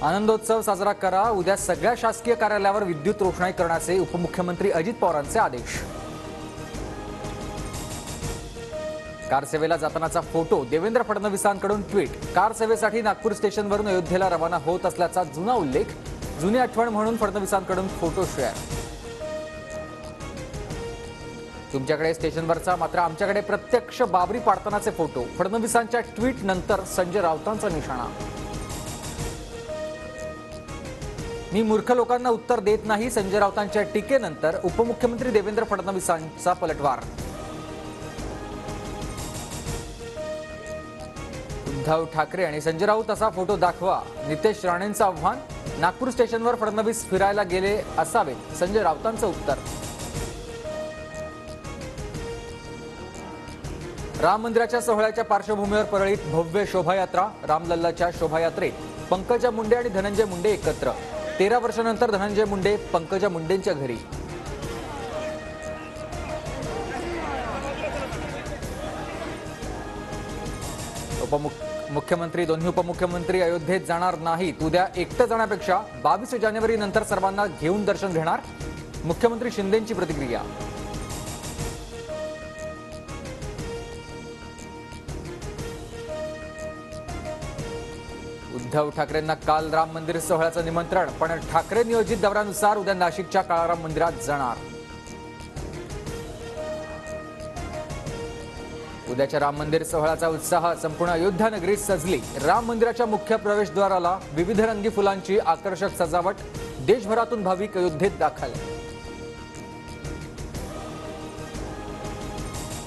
आनंदोत्सव साजरा करा। उद्या सगळ्या शासकीय कार्यालयावर विद्युत रोषणाई करण्याचे उपमुख्यमंत्री अजित पवारांचे आदेश। कार सेवेला जातानाचा फोटो देवेंद्र फडणवीसांकडून ट्विट। कार सेवेसाठी नागपूर स्टेशनवरून अयोध्येला रवाना होत असल्याचा जुना उल्लेख। जुनी आठवण म्हणून फडणवीसांकडून फोटो शेअर। तुमच्याकडे स्टेशनवरचा मात्र आमच्याकडे प्रत्यक्ष बाबरी पाडतानाचे फोटो। फडणवीसांच्या ट्विट नंतर संजय राऊतांचा निशाणा। मी मूर्ख लोकांना उत्तर देत नाही। संजय राऊतांच्या टीकेनंतर उपमुख्यमंत्री देवेंद्र फडणवीसांचा पलटवार। उद्धव ठाकरे आणि संजय राऊत असा फोटो दाखवा। नितेश राणेंचं आव्हान। नागपूर स्टेशनवर फडणवीस फिरायला गेले असावेत, संजय राऊतांचं उत्तर। राम मंदिराच्या सोहळ्याच्या पार्श्वभूमीवर परळीत भव्य शोभायात्रा। रामलल्लाच्या शोभायात्रेत पंकजा मुंडे आणि धनंजय मुंडे एकत्र। 13 वर्षांनंतर धनंजय मुंडे पंकजा मुंडेंच्या घरी। मुख्यमंत्री दोन्ही उपमुख्यमंत्री अयोध्येत जाणार नाहीत। उद्या एकटं जाण्यापेक्षा 22 जानेवारी नंतर सर्वांना घेऊन दर्शन घेणार, मुख्यमंत्री शिंदेंची प्रतिक्रिया। उद्धव ठाकरेंना काल राम मंदिर सोहळ्याचं निमंत्रण, पण ठाकरे नियोजित दौऱ्यानुसार उद्या नाशिकच्या काळाराम मंदिरात जाणार। उद्याच्या राम मंदिर सोहळ्याचा उत्साह संपूर्ण अयोध्या नगरीत सजली। राम मंदिराच्या मुख्य प्रवेशद्वाराला विविध रंगी फुलांची आकर्षक सजावट। देशभरातून भाविक अयोध्येत दाखल।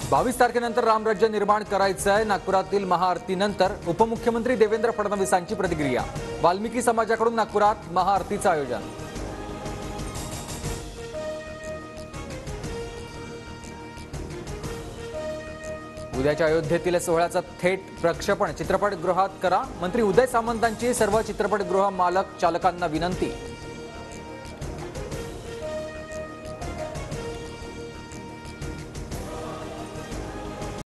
22 तारखेनंतर रामराज्य निर्माण करायचंय। नागपुरातील महाआरतीनंतर उपमुख्यमंत्री देवेंद्र फडणवीसांची प्रतिक्रिया। वाल्मिकी समाजाकडून नागपुरात महाआरतीचं आयोजन। उद्याच्या अयोध्येतील सोहळ्याचं थेट प्रक्षेपण चित्रपटगृहात करा। मंत्री उदय सामंतांची सर्व चित्रपटगृह मालक चालकांना विनंती।